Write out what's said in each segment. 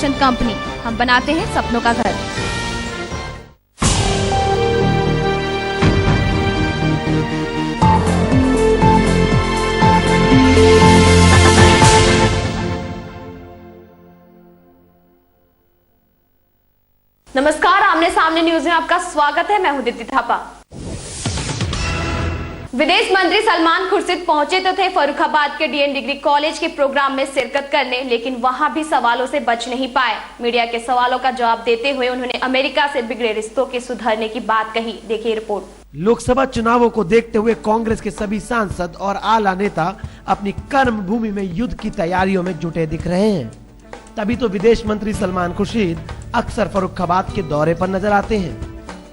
Construction company, हम बनाते हैं सपनों का घर। नमस्कार, आमने सामने न्यूज में आपका स्वागत है। मैं हूं दीप्ति थापा। विदेश मंत्री सलमान खुर्शीद पहुंचे तो थे फर्रुखाबाद के डीएन डिग्री कॉलेज के प्रोग्राम में शिरकत करने, लेकिन वहां भी सवालों से बच नहीं पाए। मीडिया के सवालों का जवाब देते हुए उन्होंने अमेरिका से बिगड़े रिश्तों के सुधरने की बात कही। देखिए रिपोर्ट। लोकसभा चुनावों को देखते हुए कांग्रेस के सभी सांसद और आला नेता अपनी कर्म भूमि में युद्ध की तैयारियों में जुटे दिख रहे हैं। तभी तो विदेश मंत्री सलमान खुर्शीद अक्सर फर्रुखाबाद के दौरे पर नजर आते हैं।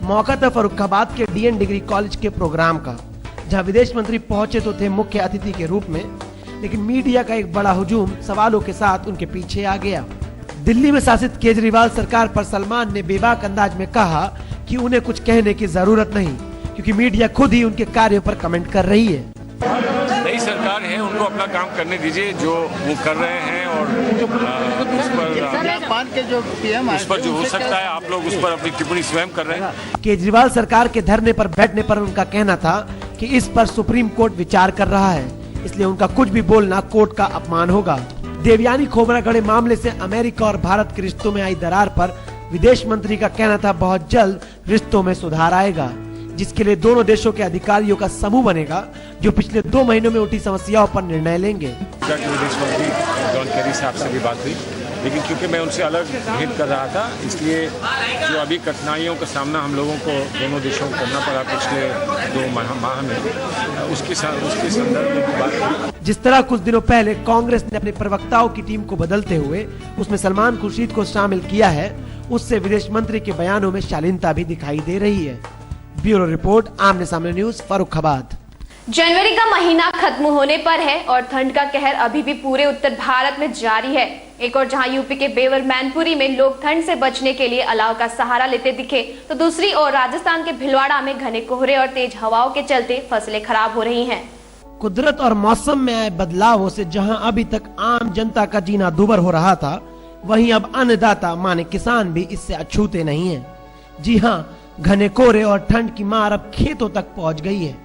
मौका था फर्रुखाबाद के डीएन डिग्री कॉलेज के प्रोग्राम का, जहां विदेश मंत्री पहुंचे तो थे मुख्य अतिथि के रूप में, लेकिन मीडिया का एक बड़ा हुजूम सवालों के साथ उनके पीछे आ गया। दिल्ली में शासित केजरीवाल सरकार पर सलमान ने बेबाक अंदाज में कहा कि उन्हें कुछ कहने की जरूरत नहीं, क्योंकि मीडिया खुद ही उनके कार्यों पर कमेंट कर रही है। नई सरकार है, उनको अपना काम करने दीजिए जो वो कर रहे हैं, और उस पर जो हो सकता है आप लोग उस पर अपनी टिप्पणी स्वयं कर रहे हैं। केजरीवाल सरकार के धरने पर बैठने पर उनका कहना था कि इस पर सुप्रीम कोर्ट विचार कर रहा है, इसलिए उनका कुछ भी बोलना कोर्ट का अपमान होगा। देवयानी खोबरागढ़े मामले से अमेरिका और भारत के रिश्तों में आई दरार पर विदेश मंत्री का कहना था बहुत जल्द रिश्तों में सुधार आएगा, जिसके लिए दोनों देशों के अधिकारियों का समूह बनेगा जो पिछले 2 महीनों में उठी समस्याओं पर निर्णय लेंगे। विदेश मंत्री जॉन केरी साहब से भी बात हुई, लेकिन क्योंकि मैं उनसे अलग भेद कर रहा था, इसलिए जो अभी कठिनाइयों का सामना हम लोगों को दोनों देशों को करना पड़ा पिछले 2 माह में, उसके संदर्भ में बात हुई। जिस तरह कुछ दिनों पहले कांग्रेस ने अपने प्रवक्ताओं की टीम को बदलते हुए उसमें सलमान खुर्शीद को शामिल किया है, उससे विदेश मंत्री के बयानों में शालीनता भी दिखाई दे रही है। ब्यूरो रिपोर्ट, आमने सामने न्यूज, फर्रुखाबाद। जनवरी का महीना खत्म होने पर है और ठंड का कहर अभी भी पूरे उत्तर भारत में जारी है। एक और जहां यूपी के बेवर मैनपुरी में लोग ठंड से बचने के लिए अलाव का सहारा लेते दिखे, तो दूसरी ओर राजस्थान के भिलवाड़ा में घने कोहरे और तेज हवाओं के चलते फसलें खराब हो रही हैं। कुदरत और मौसम में आए बदलावों से जहां अभी तक आम जनता का जीना दूभर हो रहा था, वहीं अब अन्नदाता माने किसान भी इससे अछूते नहीं है। जी हाँ, घने कोहरे और ठंड की मार अब खेतों तक पहुंच गई है।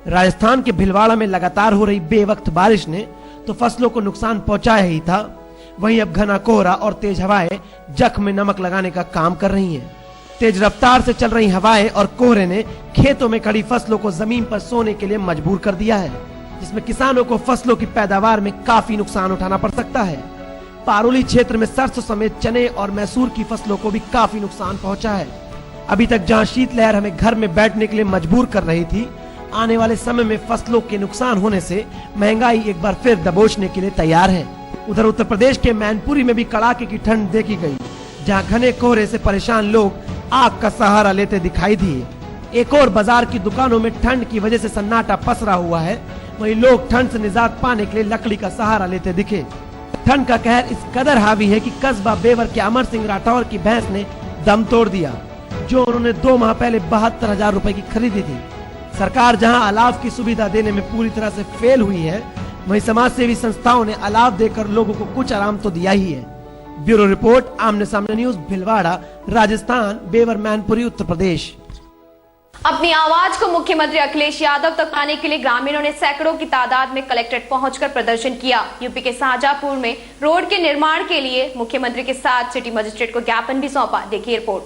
राजस्थान के भिलवाड़ा में लगातार हो रही बेवक्त बारिश ने तो फसलों को नुकसान पहुंचाया ही था, वहीं अब घना कोहरा और तेज हवाएं जख्म में नमक लगाने का काम कर रही हैं। तेज रफ्तार से चल रही हवाएं और कोहरे ने खेतों में खड़ी फसलों को जमीन पर सोने के लिए मजबूर कर दिया है, जिसमें किसानों को फसलों की पैदावार में काफी नुकसान उठाना पड़ सकता है। पारोली क्षेत्र में सरसों समेत चने और मैसूर की फसलों को भी काफी नुकसान पहुंचा है। अभी तक जहां शीतलहर हमें घर में बैठने के लिए मजबूर कर रही थी, आने वाले समय में फसलों के नुकसान होने से महंगाई एक बार फिर दबोचने के लिए तैयार है। उधर उत्तर प्रदेश के मैनपुरी में भी कड़ाके की ठंड देखी गई, जहां घने कोहरे से परेशान लोग आग का सहारा लेते दिखाई दिए। एक और बाजार की दुकानों में ठंड की वजह से सन्नाटा पसरा हुआ है, वहीं लोग ठंड से निजात पाने के लिए लकड़ी का सहारा लेते दिखे। ठंड का कहर इस कदर हावी है कि कस्बा बेवर के अमर सिंह राठौर की भैंस ने दम तोड़ दिया, जो उन्होंने 2 माह पहले 72,000 रुपए की खरीदी थी। सरकार जहां अलाव की सुविधा देने में पूरी तरह से फेल हुई है, वहीं समाज सेवी संस्थाओं ने अलाव देकर लोगों को कुछ आराम तो दिया ही है। ब्यूरो रिपोर्ट, आमने सामने न्यूज, भिलवाड़ा, राजस्थान, बेवर मैनपुरी, उत्तर प्रदेश। अपनी आवाज को मुख्यमंत्री अखिलेश यादव तक लाने के लिए ग्रामीणों ने सैकड़ों की तादाद में कलेक्ट्रेट पहुंचकर प्रदर्शन किया। यूपी के शाहजहांपुर में रोड के निर्माण के लिए मुख्यमंत्री के साथ सिटी मजिस्ट्रेट को ज्ञापन भी सौंपा। देखिए रिपोर्ट।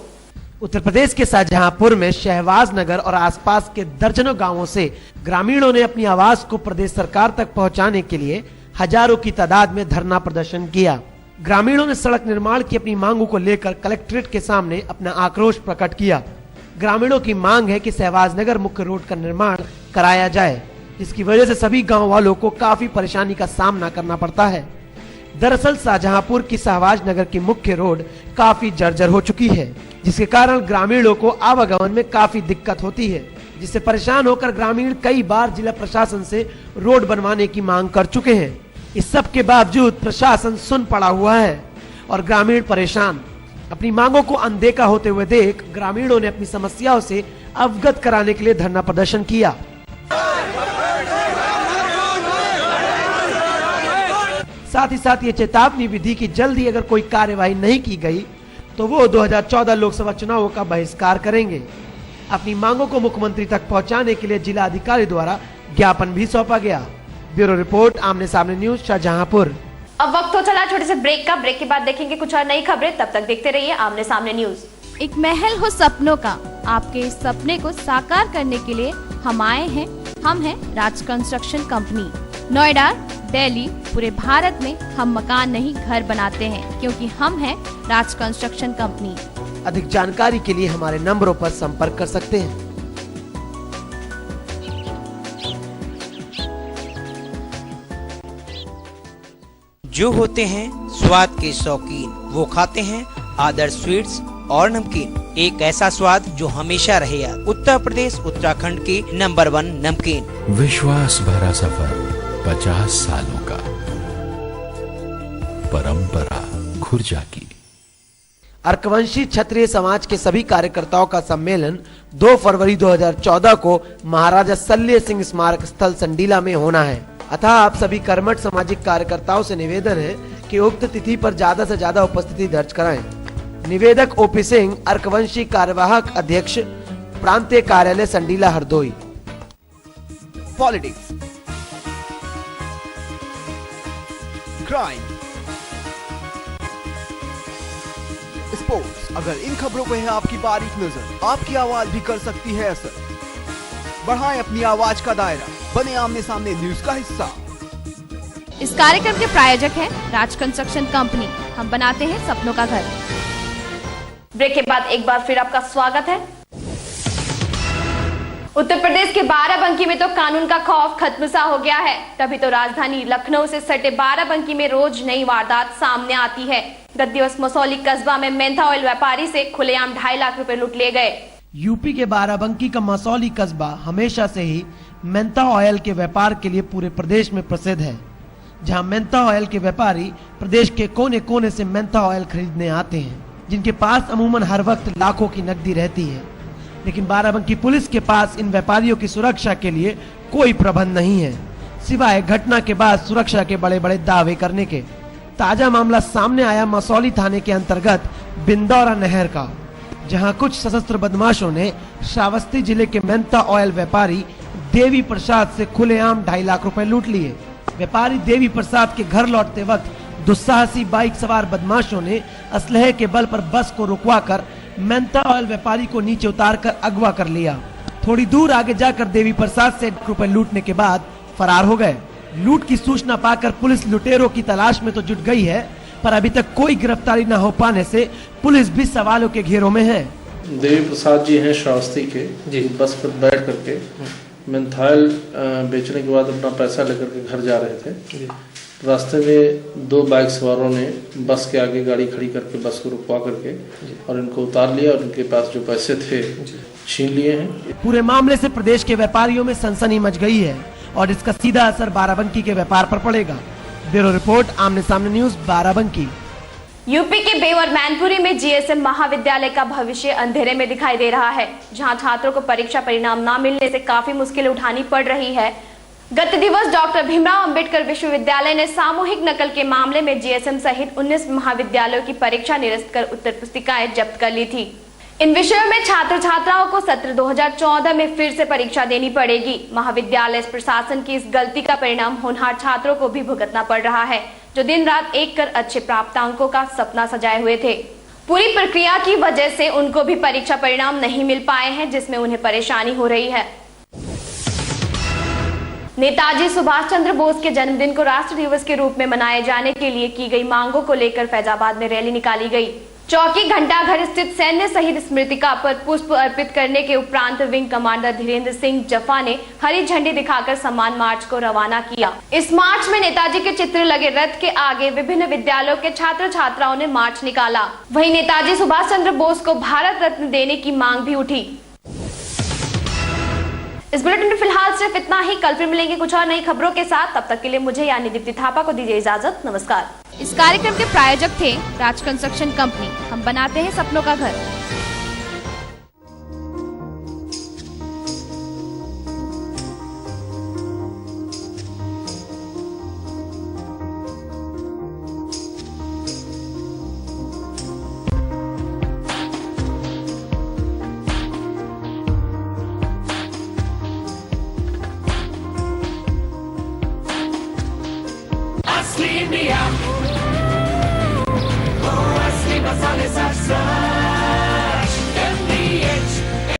उत्तर प्रदेश के शाहजहांपुर में शहबाज नगर और आसपास के दर्जनों गांवों से ग्रामीणों ने अपनी आवाज को प्रदेश सरकार तक पहुंचाने के लिए हजारों की तादाद में धरना प्रदर्शन किया। ग्रामीणों ने सड़क निर्माण की अपनी मांगों को लेकर कलेक्ट्रेट के सामने अपना आक्रोश प्रकट किया। ग्रामीणों की मांग है कि शहबाज नगर मुख्य रोड का निर्माण कराया जाए, जिसकी वजह से सभी गाँव वालों को काफी परेशानी का सामना करना पड़ता है। दरअसल शाहजहांपुर की शहबाज नगर की मुख्य रोड काफी जर्जर हो चुकी है, जिसके कारण ग्रामीणों को आवागमन में काफी दिक्कत होती है, जिससे परेशान होकर ग्रामीण कई बार जिला प्रशासन से रोड बनवाने की मांग कर चुके हैं। इस सब के बावजूद प्रशासन सुन पड़ा हुआ है और ग्रामीण परेशान। अपनी मांगों को अनदेखा होते हुए देख ग्रामीणों ने अपनी समस्याओं से अवगत कराने के लिए धरना प्रदर्शन किया। साथ ही साथ ये चेतावनी भी दी कि जल्दी अगर कोई कार्यवाही नहीं की गई तो वो 2014 लोकसभा चुनावों का बहिष्कार करेंगे। अपनी मांगों को मुख्यमंत्री तक पहुंचाने के लिए जिला अधिकारी द्वारा ज्ञापन भी सौंपा गया। ब्यूरो रिपोर्ट, आमने सामने न्यूज, शाहजहांपुर। अब वक्त हो चला छोटे से ब्रेक का। ब्रेक के बाद देखेंगे कुछ और नई खबरें। तब तक देखते रहिए आमने सामने न्यूज। एक महल हो सपनों का, आपके इस सपने को साकार करने के लिए हम आए हैं। हम हैं राज कंस्ट्रक्शन कंपनी। नोएडा, दिल्ली, पूरे भारत में हम मकान नहीं घर बनाते हैं, क्योंकि हम हैं राज कंस्ट्रक्शन कंपनी। अधिक जानकारी के लिए हमारे नंबरों पर संपर्क कर सकते हैं। जो होते हैं स्वाद के शौकीन, वो खाते हैं आदर्श स्वीट्स और नमकीन। एक ऐसा स्वाद जो हमेशा रहे याद। उत्तर प्रदेश उत्तराखंड की नंबर 1 नमकीन। विश्वास भरा सफर 50 सालों का, परंपरा खुर्जा की। अर्कवंशी क्षत्रिय समाज के सभी कार्यकर्ताओं का सम्मेलन 2 फरवरी 2014 को महाराजा सल्य सिंह स्मारक स्थल संडीला में होना है। अतः आप सभी कर्मठ सामाजिक कार्यकर्ताओं से निवेदन है कि उक्त तिथि पर ज्यादा से ज्यादा उपस्थिति दर्ज कराएं। निवेदक ओपी सिंह, अर्कवंशी कार्यवाहक अध्यक्ष, प्रांतीय कार्यालय Sandila, Hardoi. Politics, crime, sports, अगर इन खबरों पे है आपकी बारीक नजर, आपकी आवाज भी कर सकती है असर। बढ़ाएं अपनी आवाज का दायरा, बने आमने सामने न्यूज का हिस्सा। इस कार्यक्रम के प्रायोजक हैं राज कंस्ट्रक्शन कंपनी। हम बनाते हैं सपनों का घर। ब्रेक के बाद एक बार फिर आपका स्वागत है। उत्तर प्रदेश के बाराबंकी में तो कानून का खौफ खत्म सा हो गया है। तभी तो राजधानी लखनऊ से सटे बाराबंकी में रोज नई वारदात सामने आती है। गत दिवस मसौली कस्बा में मेंथा ऑयल व्यापारी से खुलेआम 2.5 लाख रुपए लूट लिए गए। यूपी के बाराबंकी का मसौली कस्बा हमेशा से ही मेंथा ऑयल के व्यापार के लिए पूरे प्रदेश में प्रसिद्ध है, जहां मेंथा ऑयल के व्यापारी प्रदेश के कोने कोने से मेंथा ऑयल खरीदने आते हैं, जिनके पास अमूमन हर वक्त लाखों की नकदी रहती है। लेकिन बाराबंकी पुलिस के पास इन व्यापारियों की सुरक्षा के लिए कोई प्रबंध नहीं है, सिवाय घटना के बाद सुरक्षा के बड़े बड़े दावे करने के। ताजा मामला सामने आया मसौली थाने के अंतर्गत बिंदौरा नहर का, जहां कुछ सशस्त्र बदमाशों ने श्रावस्ती जिले के मेंथा ऑयल व्यापारी देवी प्रसाद से खुलेआम 2.5 लाख रुपए लूट लिए। व्यापारी देवी प्रसाद के घर लौटते वक्त दुस्साहसी बाइक सवार बदमाशों ने असलहे के बल पर बस को रुकवाकर मेंथा ऑयल व्यापारी को नीचे उतारकर अगवा कर लिया। थोड़ी दूर आगे जाकर देवी प्रसाद से रुपए लूटने के बाद फरार हो गए। लूट की सूचना पाकर पुलिस लुटेरों की तलाश में तो जुट गई है, पर अभी तक कोई गिरफ्तारी न हो पाने से पुलिस भी सवालों के घेरों में है। देवी प्रसाद जी हैं श्रावस्ती के जी, बस पर बैठ करके मेंथाइल बेचने के बाद अपना पैसा लेकर के घर जा रहे थे। रास्ते में 2 बाइक सवारों ने बस के आगे गाड़ी खड़ी करके बस को रुकवा करके और इनको उतार लिया और उनके पास जो पैसे थे छीन लिए हैं। पूरे मामले से प्रदेश के व्यापारियों में सनसनी मच गई है और इसका सीधा असर बाराबंकी के व्यापार पर पड़ेगा। ब्यूरो रिपोर्ट, आमने सामने न्यूज, बाराबंकी। यूपी के बेवर मैनपुरी में जीएसएम महाविद्यालय का भविष्य अंधेरे में दिखाई दे रहा है, जहां छात्रों को परीक्षा परिणाम न मिलने से काफी मुश्किलें उठानी पड़ रही है। गत दिवस डॉक्टर भीमराव अंबेडकर विश्वविद्यालय ने सामूहिक नकल के मामले में जीएसएम सहित 19 महाविद्यालयों की परीक्षा निरस्त कर उत्तर पुस्तिकाएं जब्त कर ली थी। इन विषयों में छात्र छात्राओं को सत्र 2014 में फिर से परीक्षा देनी पड़ेगी। महाविद्यालय प्रशासन की इस गलती का परिणाम होनहार छात्रों को भी भुगतना पड़ रहा है, जो दिन रात एक कर अच्छे प्राप्तांकों का सपना सजाए हुए थे। पूरी प्रक्रिया की वजह से उनको भी परीक्षा परिणाम नहीं मिल पाए हैं, जिसमें उन्हें परेशानी हो रही है। नेताजी सुभाष चंद्र बोस के जन्मदिन को राष्ट्र दिवस के रूप में मनाए जाने के लिए की गई मांगों को लेकर फैजाबाद में रैली निकाली गई। चौकी घंटाघर स्थित सैन्य शहीद स्मृतिका पर पुष्प अर्पित करने के उपरांत विंग कमांडर धीरेन्द्र सिंह जफा ने हरी झंडी दिखाकर सम्मान मार्च को रवाना किया। इस मार्च में नेताजी के चित्र लगे रथ के आगे विभिन्न विद्यालयों के छात्र छात्राओं ने मार्च निकाला। वहीं नेताजी सुभाष चंद्र बोस को भारत रत्न देने की मांग भी उठी। इस बुलेटिन में फिलहाल सिर्फ इतना ही। कल फिर मिलेंगे कुछ और नई खबरों के साथ। तब तक के लिए मुझे यानी दीप्ति थापा को दीजिए इजाजत। नमस्कार। इस कार्यक्रम के प्रायोजक थे राज कंस्ट्रक्शन कंपनी। हम बनाते हैं सपनों का घर। India.